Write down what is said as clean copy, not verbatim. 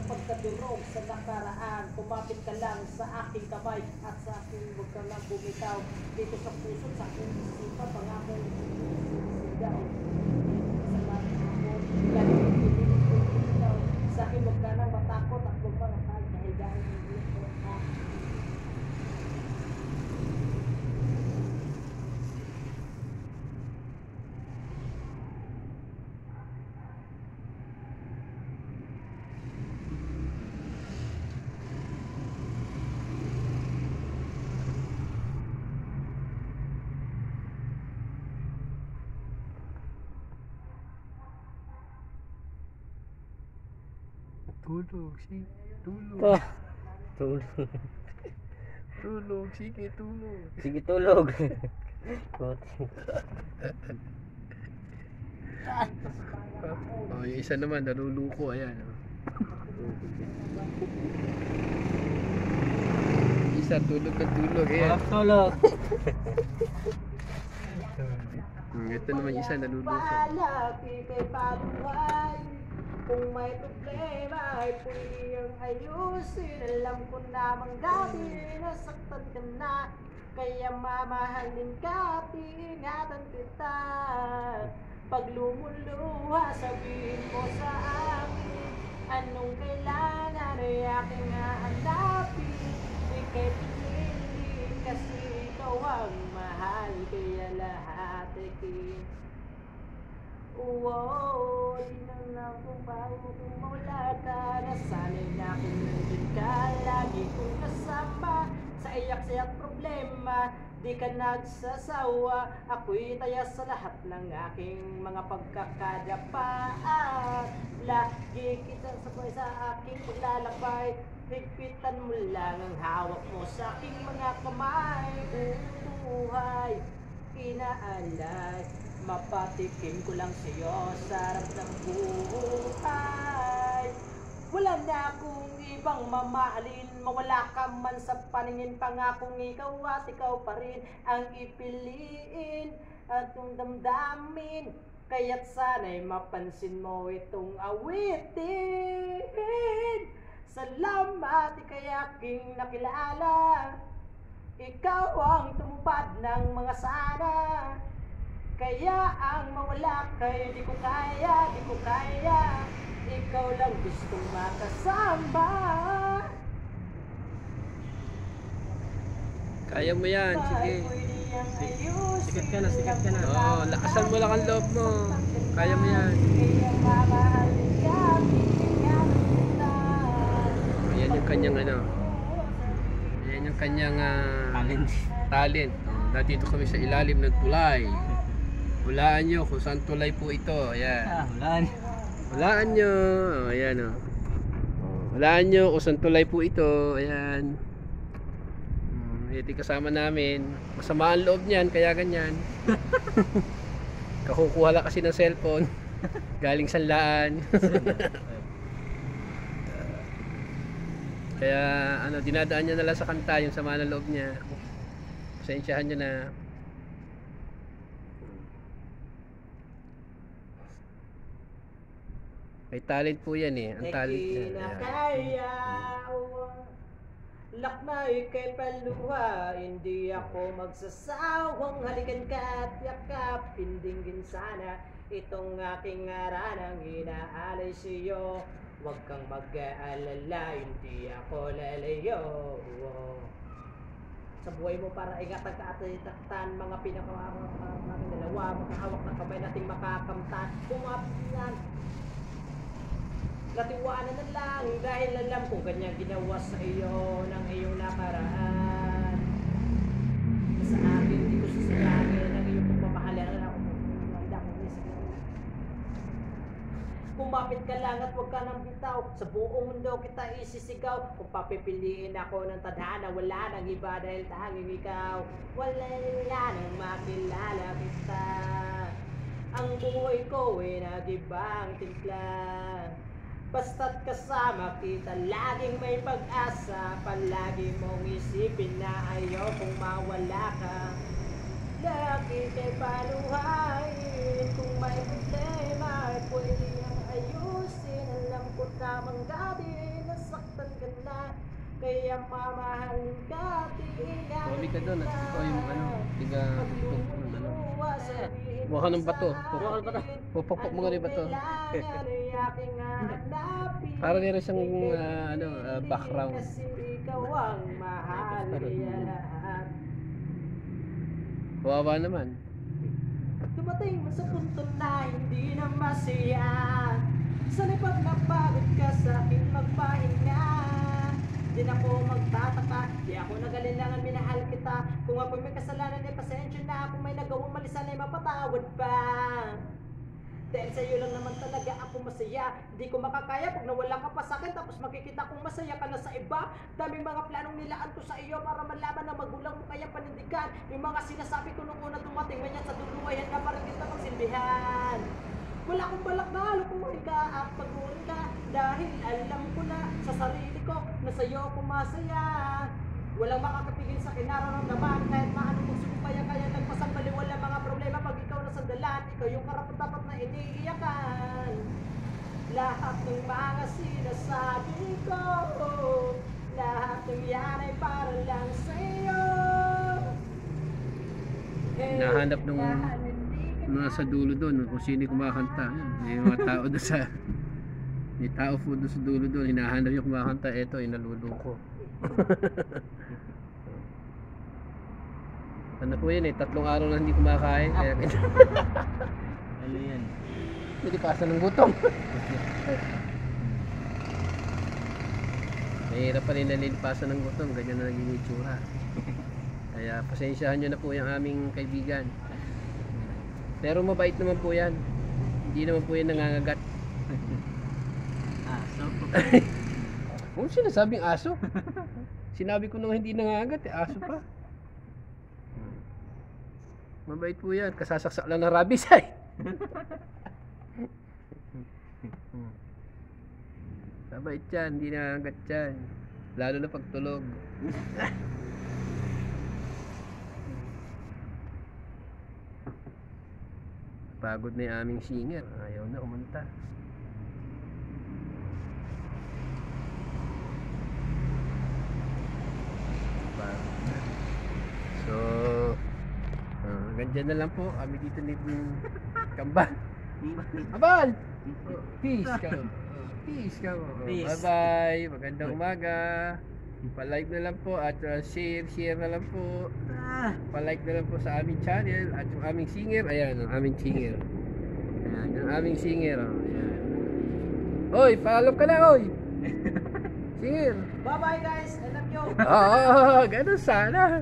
pagkadurog sa nakaraan. Kumapit ka lang sa aking kamay at sa aking huwag ka lang bumitaw. Dito sa puso, sa aking isipan, pangakong sigaw. Sa lahat ako, lagi kong pinilit kong bumitaw. Sa akin huwag ka nang matakot at huwag mga kahigayaan ng dito. Tulog, sige, tulog. Oh, tulog. Tulog, sige, tulog. Sige, tulog. Oh, yung isa naman, naluluko, ayan. Oh. Isa, tulog na tulog, ayan. Tulog. Ito naman isa, naluluko. Malapit kay paluhay. Kung may problema ay pwede ayusin. Alam ko namang dati nasaktan ka na, kaya mamahalin ka at iingatan kita. Pag lumuluha sabihin mo sa akin, anong kailangan ay aking hahanapin. Ika'y pinili kasi ikaw ang mahal, kaya lahat ay kin. Oo, di na lang kung bago kung mawala ka. Nasanay na kung nandun ka, lagi kong kasama sa iyak-iyak problema. Di ka nagsasawa, ako'y taya sa lahat ng aking mga pagkakadapa. At lagi kita sabay sa aking paglalakbay. Higpitan mo lang ang hawak mo sa aking mga kamay. Buhay, inaalay, mapatikim ko lang sa'yo sarap ng buhay. Wala na akong ibang mamahalin, mawala ka man sa paningin, pangakong ikaw at ikaw pa rin ang ipiliin at yung damdamin. Kaya't sana'y mapansin mo itong awitin. Salamat, ika'y aking nakilala. Ikaw ang tumupad ng mga sana. Kaya ang mawala kay di ko kaya, di ko kaya. Ikaw lang gustong makasama. Kaya mo yan, sige. Sikat ka na, sikat ka na. Oo, lakasan mo lang ang loob mo. Kaya mo yan. Kaya mamahalin ka, pipingatan kita. Ayan yung kanyang ano. Ayan yung kanyang talent. Nandito kami sa ilalim ng tulay. Hulaan nyo kung saan tulay po ito. Ayan. Hulaan nyo. Oh, ayan o. Hulaan nyo kung saan tulay po ito. Ayan. Ito kasama namin. Masama ang loob niyan, kaya ganyan. Kakukuha lang kasi ng cellphone. Galing sanlaan. Kaya ano, dinadaan niya na lang sa kanta yung sama ng loob niya. Pasensyahan niyo na. May talent po yan eh. Ang talent niya. Kaya lakmay kay paluha, hindi ako magsasawang halikan ka at yakapin dinggin sana itong aking aranang inaalay sa'yo. Huwag kang mag-aalala, hindi ako lalayo. Sa buhay mo para ingatan ka at itaktan mga pinakawawa namin dalawa, makahawak ng kamay nating makakamtan. Kumapit katiwanan na lang dahil alam kung kanya ginawa sa iyo ng iyong nakaraan. Sa akin, di ko sasayangin ang iyong pagmamahalan. Handa ko kumapit ka lang at huwag ka nang bitaw. Sa buong mundo kita isisigaw. Kung papipiliin ako ng tadhana, wala nang iba dahil tanging ikaw. Wala nang makilala kita. Ang buhay ko ay nag-ibang timpla. Basta't kasama kita, laging may pag-asa. Palagi mong isipin na ayaw kung mawala ka. Lagi kay paluhain. Kung may problema ay pwede ang ayusin. Alam ko tamang dati ka na. Kaya mamahalin ka, tiiyakin Tumabi ka doon at ikaw yung ano, tiga ano. Buha ka ng bato. Pupukpok mo ka ng bato. Para meron siyang background. Kasi ikaw ang mahal. Kawawa naman. Dumating mo sa punto na hindi na masaya. Sana'y pag napagod ka sa akin magpahinga. Di na ako magtataka, di ako nagalinlangan, minahal kita. Kung ako may kasalanan ay pasensya na. Kung may nagawang malisan ay mapatawad pa. Dahil sa'yo lang naman talaga ako masaya. Di ko makakaya pag nawala ka pa sa'kin. Tapos makikita kong masaya ka na sa iba. Daming mga planong nilaan ko sa iyo para malaman na magulang mo kayang panindigan. Yung mga sinasabi ko nung una dumating, ganyan sa duluwayan na parang kita magsilbihan. Wala akong balak na lukuhin ka at pag-uwi ka. Dahil alam ko na sa sarili ko na sa'yo ako masaya. Walang makakapigil sa kinararamdaman. Kahit maano mong sumupaya kaya nagpasang baliwala mga problema. Pag ikaw na sandalan, ikaw yung karapat-dapat na iniiyakan. Lahat ng mga sinasabi ko, lahat ng yan ay para lang sa'yo. Nahanap nung nasa dulo doon kung sino yung kumakanta. May mga tao doon sa may tao po doon sa dulo doon, hinahanap yung kumakanta. Eto, inaluloko. Ano po yan 3 araw na hindi kumakain. Kaya Ano yan? nilipasan ng gutom. Mahirap pa rin nalilipasan ng gutom. Ganyan na naging itsura. Kaya pasensyahan nyo na po yung aming kaibigan. Pero mabait naman po yan. Hindi naman po yan nangangagat. Aso. Kung sinasabing aso? Sinabi ko nung hindi nangangagat, aso pa. Mabait po yan. Kasasaksak lang ng rabies ay. Mabait yan, hindi nangangagat yan. Lalo na pagtulog. Pagod na yung aming singer. Ayaw na kumanta. Pagod na. So, ganyan na lang po. Kami dito ni Kambal. Abal! Peace ka. Peace ka. Peace. Bye-bye. Magandang umaga. Pa-like na lang po at share na lang po. Pa-like na lang po sa aming channel at yung aming singer. Ayan, ang aming singer. Ayan, yung aming singer. Oh. Ayan. Oy, follow ka na, oy. Singer. Bye bye guys, I love you. Ganun sana.